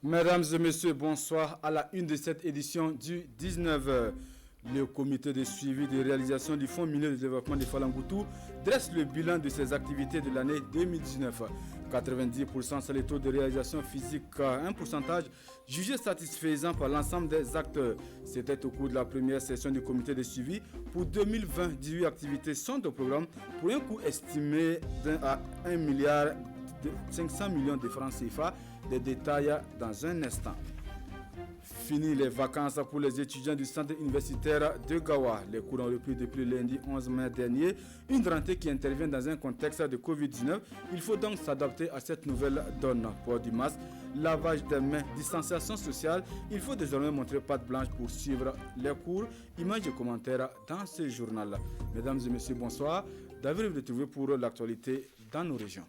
Mesdames et messieurs, bonsoir à la une de cette édition du 19h. Le comité de suivi de réalisation du Fonds minier de développement de Falangoutou dresse le bilan de ses activités de l'année 2019. 90% c'est le taux de réalisation physique, un pourcentage jugé satisfaisant par l'ensemble des acteurs. C'était au cours de la première session du comité de suivi. Pour 2020, 18 activités sont au programme pour un coût estimé à 1 milliard 500 millions de francs CFA. Des détails dans un instant. Fini les vacances pour les étudiants du centre universitaire de Gawa. Les cours ont repris depuis lundi 11 mai dernier. Une rentrée qui intervient dans un contexte de Covid-19. Il faut donc s'adapter à cette nouvelle donne. Port du masque, lavage des mains, distanciation sociale. Il faut désormais montrer patte blanche pour suivre les cours. Images et commentaires dans ce journal. Mesdames et messieurs, bonsoir. David vous retrouver pour l'actualité dans nos régions.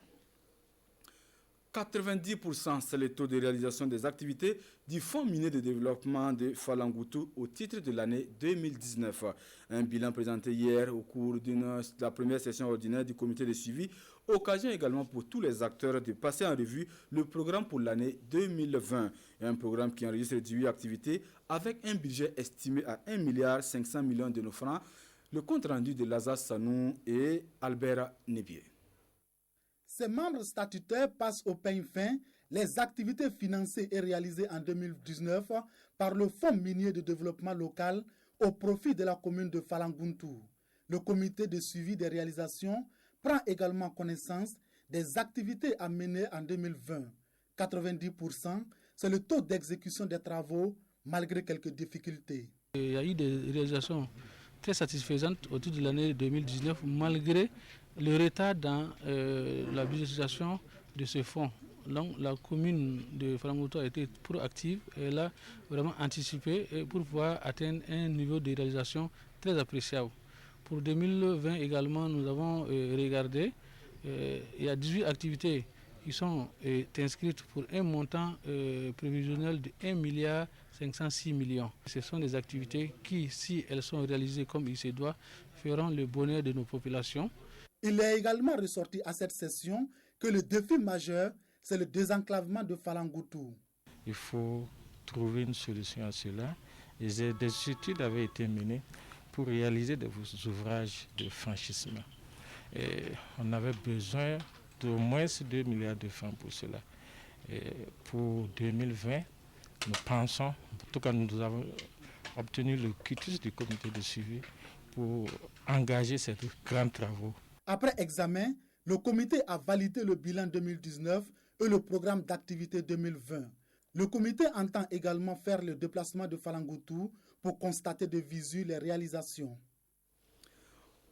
90% c'est le taux de réalisation des activités du Fonds minier de développement de Falangoutou au titre de l'année 2019. Un bilan présenté hier au cours de la première session ordinaire du comité de suivi, occasion également pour tous les acteurs de passer en revue le programme pour l'année 2020. Un programme qui enregistre 18 activités avec un budget estimé à 1 milliard 500 millions de nos francs. Le compte rendu de Lazare Sanou et Albert Nebier. Ces membres statutaires passent au peigne fin les activités financées et réalisées en 2019 par le Fonds minier de développement local au profit de la commune de Falangoutou. Le comité de suivi des réalisations prend également connaissance des activités à mener en 2020. 90%, c'est le taux d'exécution des travaux malgré quelques difficultés. Il y a eu des réalisations très satisfaisantes au titre de l'année 2019 malgré le retard dans la budgétisation de ce fonds. Donc la commune de Falangoutou a été proactive, elle a vraiment anticipé pour pouvoir atteindre un niveau de réalisation très appréciable. Pour 2020 également, nous avons regardé, il y a 18 activités qui sont inscrites pour un montant prévisionnel de 1 milliard 506 millions. Ce sont des activités qui, si elles sont réalisées comme il se doit, feront le bonheur de nos populations. Il est également ressorti à cette session que le défi majeur, c'est le désenclavement de Falangoutou. Il faut trouver une solution à cela. Et des études avaient été menées pour réaliser des ouvrages de franchissement. Et on avait besoin d'au moins 2 milliards de francs pour cela. Et pour 2020, nous pensons, en tout cas nous avons obtenu le quitus du comité de suivi pour engager ces grands travaux. Après examen, le comité a validé le bilan 2019 et le programme d'activité 2020. Le comité entend également faire le déplacement de Falangoutou pour constater de visu les réalisations.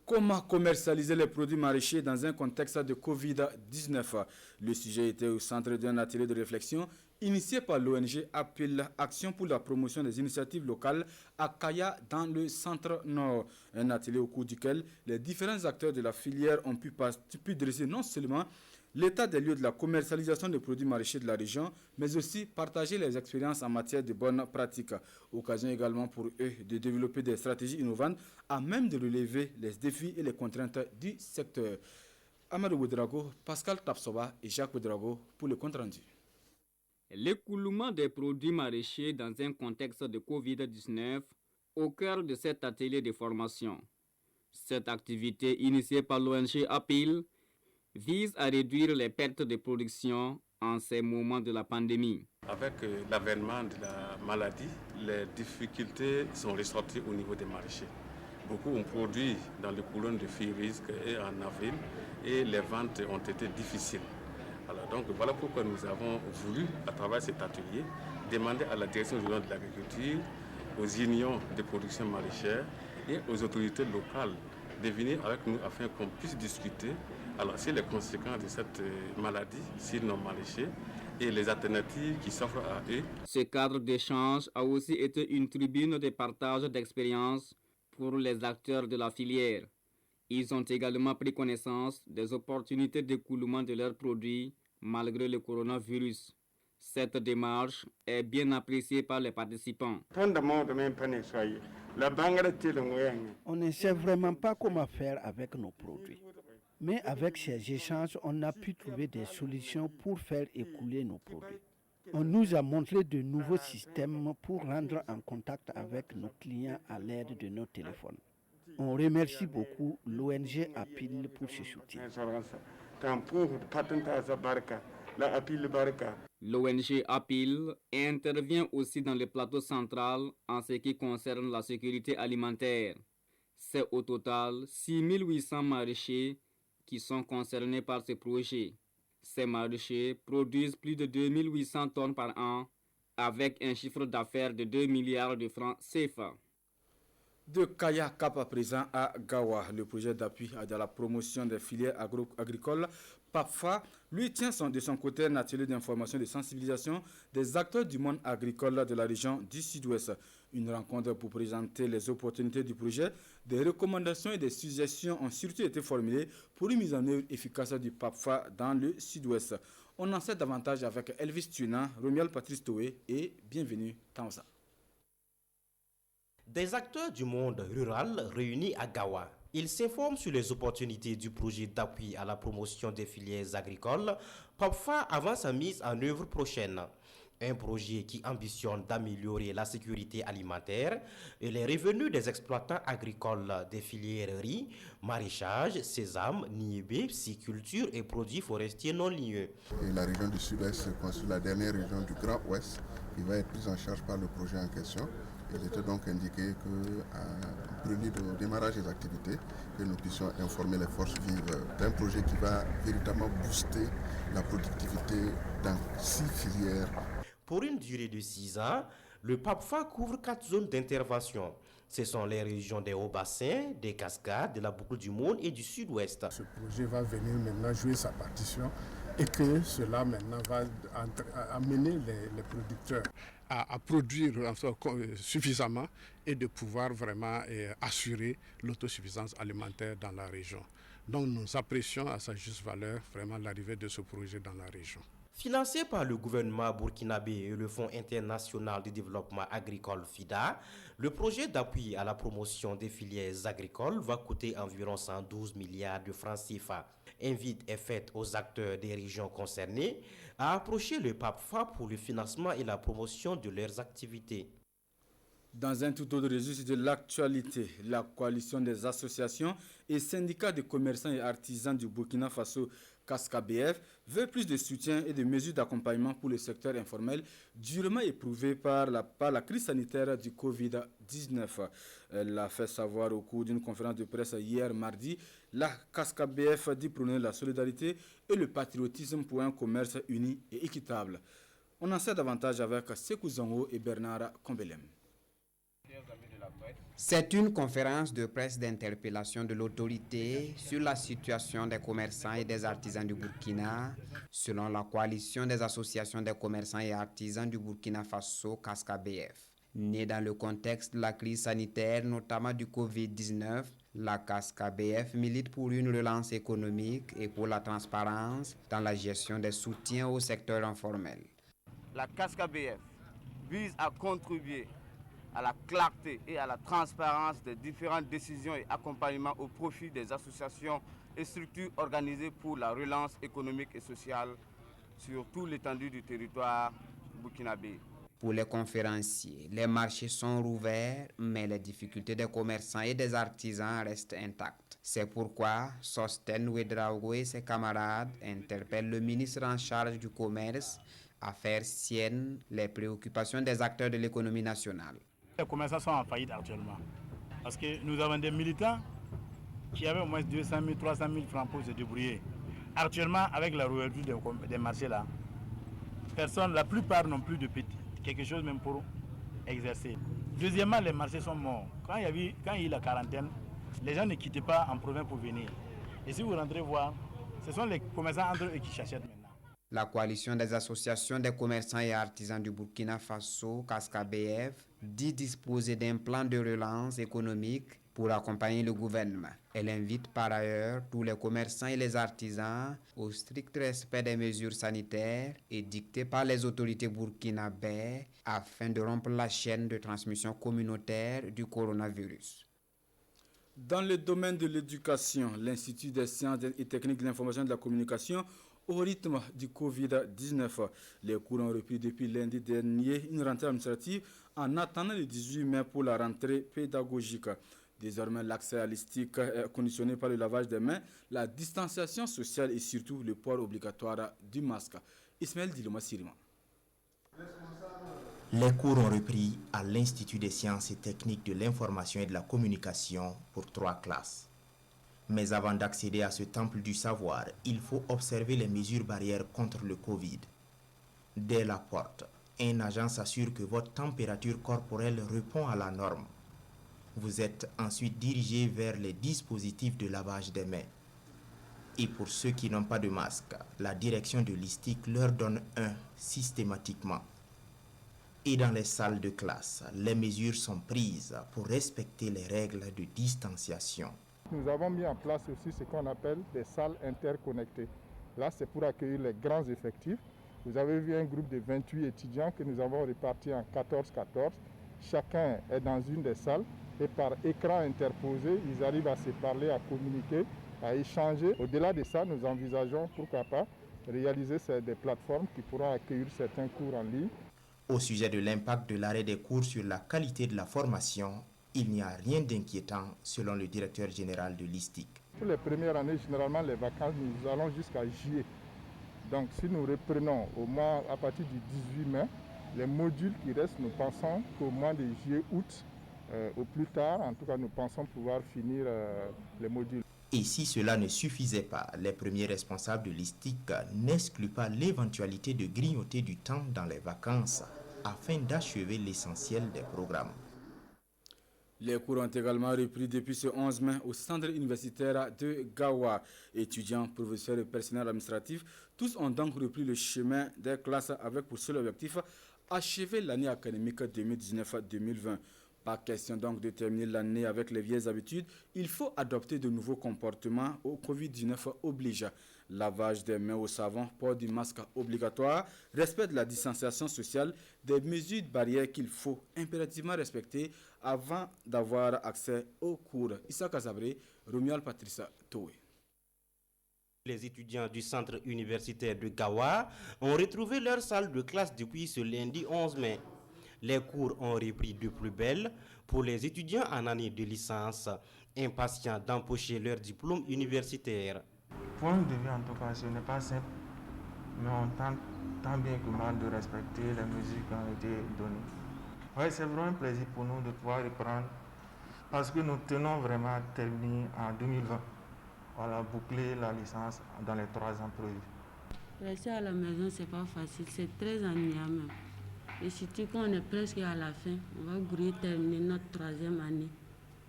Comment commercialiser les produits maraîchers dans un contexte de Covid-19? Le sujet était au centre d'un atelier de réflexion initié par l'ONG Appel Action pour la promotion des initiatives locales à Kaya dans le centre-nord. Un atelier au cours duquel les différents acteurs de la filière ont pu dresser non seulement l'état des lieux de la commercialisation des produits maraîchers de la région, mais aussi partager les expériences en matière de bonnes pratiques. Occasion également pour eux de développer des stratégies innovantes à même de relever les défis et les contraintes du secteur. Amadou Ouedraogo, Pascal Tapsoba et Jacques Ouedraogo pour le compte rendu. L'écoulement des produits maraîchers dans un contexte de Covid-19 au cœur de cet atelier de formation. Cette activité initiée par l'ONG Appel vise à réduire les pertes de production en ces moments de la pandémie. Avec l'avènement de la maladie, les difficultés sont ressorties au niveau des maraîchers. Beaucoup ont produit dans le couloir de Firisque et en avril et les ventes ont été difficiles. Alors donc voilà pourquoi nous avons voulu, à travers cet atelier, demander à la direction régionale de l'agriculture, aux unions de production maraîchère et aux autorités locales de venir avec nous afin qu'on puisse discuter alors sur les conséquences de cette maladie sur nos maraîchers et les alternatives qui s'offrent à eux. Ce cadre d'échange a aussi été une tribune de partage d'expériences pour les acteurs de la filière. Ils ont également pris connaissance des opportunités d'écoulement de leurs produits malgré le coronavirus. Cette démarche est bien appréciée par les participants. On ne sait vraiment pas comment faire avec nos produits. Mais avec ces échanges, on a pu trouver des solutions pour faire écouler nos produits. On nous a montré de nouveaux systèmes pour rendre en contact avec nos clients à l'aide de nos téléphones. On remercie beaucoup l'ONG APIL pour ce soutien. L'ONG APIL intervient aussi dans le plateau central en ce qui concerne la sécurité alimentaire. C'est au total 6800 maraîchers qui sont concernés par ce projet. Ces maraîchers produisent plus de 2800 tonnes par an avec un chiffre d'affaires de 2 milliards de francs CFA. De Kaya Cap à présent à Gawa, le projet d'appui à la promotion des filières agricoles PAPFA lui tient de son côté un atelier d'information et de sensibilisation des acteurs du monde agricole de la région du Sud-Ouest. Une rencontre pour présenter les opportunités du projet, des recommandations et des suggestions ont surtout été formulées pour une mise en œuvre efficace du PAPFA dans le Sud-Ouest. On en sait davantage avec Elvis Tuna, Romuald Patrice Toé et bienvenue Tanza. Des acteurs du monde rural réunis à Gawa. Ils s'informent sur les opportunités du projet d'appui à la promotion des filières agricoles PAPFA avant sa mise en œuvre prochaine. Un projet qui ambitionne d'améliorer la sécurité alimentaire et les revenus des exploitants agricoles des filières riz, maraîchage, sésame, niébé, pisciculture et produits forestiers non liés. Et la région du Sud-Est constitue la dernière région du Grand Ouest qui va être prise en charge par le projet en question. Il était donc indiqué qu'en prélude au démarrage des activités, que nous puissions informer les forces vives d'un projet qui va véritablement booster la productivité dans 6 filières. Pour une durée de 6 ans, le PAPFA couvre 4 zones d'intervention. Ce sont les régions des hauts-bassins, des cascades, de la boucle du monde et du Sud-Ouest. Ce projet va venir maintenant jouer sa partition et que cela maintenant va amener les producteurs à produire suffisamment et de pouvoir vraiment assurer l'autosuffisance alimentaire dans la région. Donc nous apprécions à sa juste valeur vraiment l'arrivée de ce projet dans la région. Financé par le gouvernement burkinabé et le Fonds international de développement agricole FIDA, le projet d'appui à la promotion des filières agricoles va coûter environ 112 milliards de francs CFA. Invite est faite aux acteurs des régions concernées à approcher le PAPFA pour le financement et la promotion de leurs activités. Dans un tout autre registre de l'actualité, la coalition des associations et syndicats de commerçants et artisans du Burkina Faso, CASCABF, veut plus de soutien et de mesures d'accompagnement pour le secteur informel durement éprouvé par la crise sanitaire du Covid-19. Elle l'a fait savoir au cours d'une conférence de presse hier mardi. La CASCABF dit prôner la solidarité et le patriotisme pour un commerce uni et équitable. On en sait davantage avec Sekou Zango et Bernard Kombelem. C'est une conférence de presse d'interpellation de l'autorité sur la situation des commerçants et des artisans du Burkina, selon la coalition des associations des commerçants et artisans du Burkina Faso, CASCABF. Née dans le contexte de la crise sanitaire, notamment du Covid-19, la CASCABF milite pour une relance économique et pour la transparence dans la gestion des soutiens au secteur informel. La CASCABF vise à contribuer à la clarté et à la transparence des différentes décisions et accompagnements au profit des associations et structures organisées pour la relance économique et sociale sur toute l'étendue du territoire burkinabé. Pour les conférenciers, les marchés sont rouverts, mais les difficultés des commerçants et des artisans restent intactes. C'est pourquoi Sosten Ouedraogo et ses camarades interpellent le ministre en charge du commerce à faire siennes les préoccupations des acteurs de l'économie nationale. Les commerçants sont en faillite actuellement parce que nous avons des militants qui avaient au moins 200 000, 300 000 francs pour se débrouiller. Actuellement, avec la réouverture des marchés là, la plupart n'ont plus de quelque chose même pour exercer. Deuxièmement, les marchés sont morts. Quand il y a eu la quarantaine, les gens ne quittaient pas en province pour venir. Et si vous rentrez voir, ce sont les commerçants entre eux qui achètent maintenant. La coalition des associations des commerçants et artisans du Burkina Faso, CASCABF, dit disposer d'un plan de relance économique pour accompagner le gouvernement. Elle invite par ailleurs tous les commerçants et les artisans au strict respect des mesures sanitaires édictées par les autorités burkinabées afin de rompre la chaîne de transmission communautaire du coronavirus. Dans le domaine de l'éducation, l'Institut des sciences et techniques de l'information et de la communication, au rythme du Covid-19, les cours ont repris depuis lundi dernier une rentrée administrative en attendant le 18 mai pour la rentrée pédagogique. Désormais, l'accès à l'ISTIC est conditionné par le lavage des mains, la distanciation sociale et surtout le port obligatoire du masque. Ismaël Diloma Sirima. Les cours ont repris à l'Institut des sciences et techniques de l'information et de la communication pour 3 classes. Mais avant d'accéder à ce temple du savoir, il faut observer les mesures barrières contre le Covid. Dès la porte, un agent s'assure que votre température corporelle répond à la norme. Vous êtes ensuite dirigé vers les dispositifs de lavage des mains. Et pour ceux qui n'ont pas de masque, la direction de l'ISTIC leur donne un systématiquement. Et dans les salles de classe, les mesures sont prises pour respecter les règles de distanciation. Nous avons mis en place aussi ce qu'on appelle des salles interconnectées. Là, c'est pour accueillir les grands effectifs. Vous avez vu un groupe de 28 étudiants que nous avons répartis en 14-14. Chacun est dans une des salles et par écran interposé, ils arrivent à se parler, à communiquer, à échanger. Au-delà de ça, nous envisageons, pourquoi pas, réaliser des plateformes qui pourront accueillir certains cours en ligne. Au sujet de l'impact de l'arrêt des cours sur la qualité de la formation, il n'y a rien d'inquiétant selon le directeur général de l'ISTIC. Pour les premières années, généralement, les vacances, nous allons jusqu'à juillet. Donc si nous reprenons au mois, à partir du 18 mai, les modules qui restent, nous pensons qu'au mois de juillet-août, au plus tard, en tout cas, nous pensons pouvoir finir les modules. Et si cela ne suffisait pas, les premiers responsables de l'ISTIC n'excluent pas l'éventualité de grignoter du temps dans les vacances afin d'achever l'essentiel des programmes. Les cours ont également repris depuis ce 11 mai au centre universitaire de Gawa. Étudiants, professeurs et personnel administratif, tous ont donc repris le chemin des classes avec pour seul objectif achever l'année académique 2019-2020. Pas question donc de terminer l'année avec les vieilles habitudes. Il faut adopter de nouveaux comportements au Covid-19 oblige. Lavage des mains au savon, port du masque obligatoire, respect de la distanciation sociale, des mesures barrières qu'il faut impérativement respecter avant d'avoir accès aux cours. Issa Kazabré, Romuald Patricia Toé. Les étudiants du centre universitaire de Gawa ont retrouvé leur salle de classe depuis ce lundi 11 mai. Les cours ont repris de plus belle pour les étudiants en année de licence, impatients d'empocher leur diplôme universitaire. Point de vue en tout cas, ce n'est pas simple, mais on tente tant bien que mal de respecter les mesures qui ont été données. Oui, c'est vraiment un plaisir pour nous de pouvoir reprendre parce que nous tenons vraiment à terminer en 2020. Voilà, boucler la licence dans les 3 ans prévus. Rester à la maison, c'est pas facile, c'est très ennuyant même. Et surtout quand on est presque à la fin, on va vouloir terminer notre 3e année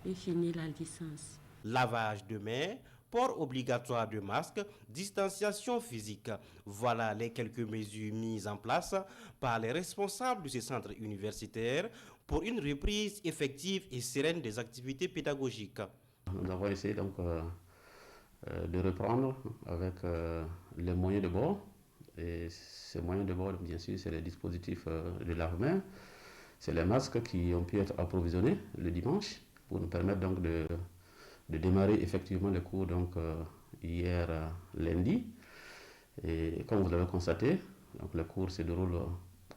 et finir la licence. Lavage de mains, port obligatoire de masque, distanciation physique. Voilà les quelques mesures mises en place par les responsables de ces centres universitaires pour une reprise effective et sereine des activités pédagogiques. Nous avons essayé donc de reprendre avec les moyens de bord. Et ces moyens de bord, bien sûr, c'est les dispositifs de lave-mains, c'est les masques qui ont pu être approvisionnés le dimanche pour nous permettre donc de démarrer effectivement les cours donc, hier lundi. Et comme vous l'avez constaté, donc, les cours se déroulent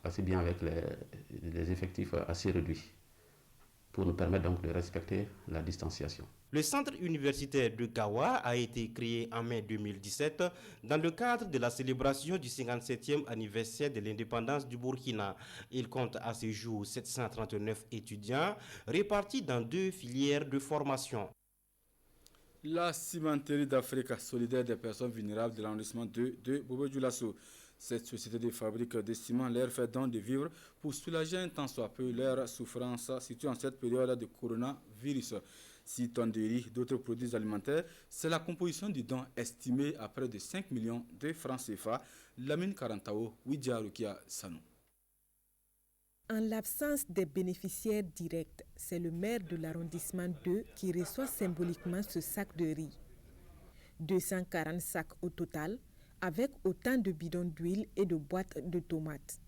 assez bien avec les effectifs assez réduits pour nous permettre donc de respecter la distanciation. Le centre universitaire de Gawa a été créé en mai 2017 dans le cadre de la célébration du 57e anniversaire de l'indépendance du Burkina. Il compte à ce jour 739 étudiants répartis dans 2 filières de formation. La cimenterie d'Afrique solidaire des personnes vulnérables de l'arrondissement de Bobo-Dioulasso. Cette société de fabrique de ciment leur fait don de vivre pour soulager un tant soit peu leur souffrance, surtout en cette période de coronavirus. 6 tonnes de riz, d'autres produits alimentaires, c'est la composition du don estimé à près de 5 millions de francs CFA. Lamine Karantao, Widja Rukia Sanou. En l'absence des bénéficiaires directs, c'est le maire de l'arrondissement 2 qui reçoit symboliquement ce sac de riz. 240 sacs au total, avec autant de bidons d'huile et de boîtes de tomates.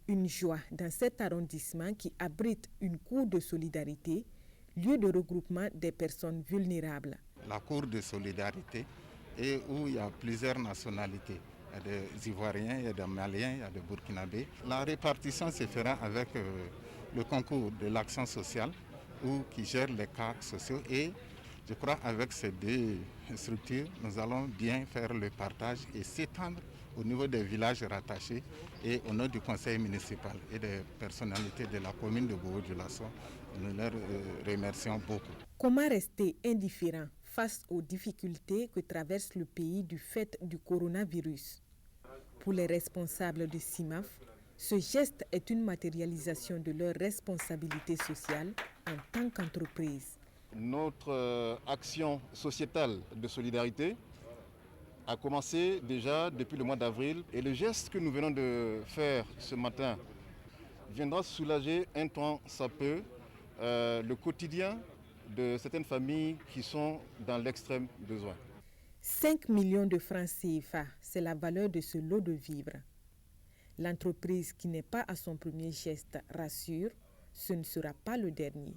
Une joie dans cet arrondissement qui abrite une cour de solidarité, lieu de regroupement des personnes vulnérables. La cour de solidarité et où il y a plusieurs nationalités. Il y a des Ivoiriens, il y a des Maliens, il y a des Burkinabés. La répartition se fera avec le concours de l'action sociale qui gère les cas sociaux et je crois avec ces deux structures, nous allons bien faire le partage et s'étendre au niveau des villages rattachés et au nom du conseil municipal et des personnalités de la commune de Bobo-Dioulasso. Nous leur remercions beaucoup. Comment rester indifférent face aux difficultés que traverse le pays du fait du coronavirus? Pour les responsables de CIMAF, ce geste est une matérialisation de leur responsabilité sociale en tant qu'entreprise. Notre action sociétale de solidarité a commencé déjà depuis le mois d'avril et le geste que nous venons de faire ce matin viendra soulager un temps ça peu le quotidien de certaines familles qui sont dans l'extrême besoin. 5 millions de francs CFA, c'est la valeur de ce lot de vivres. L'entreprise qui n'est pas à son premier geste rassure, ce ne sera pas le dernier.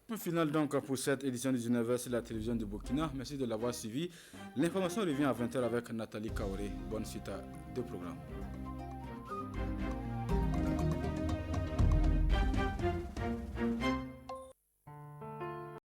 Point final donc pour cette édition du 19h sur la télévision de Burkina. Merci de l'avoir suivi. L'information revient à 20h avec Nathalie Kaoré. Bonne suite à deux programmes.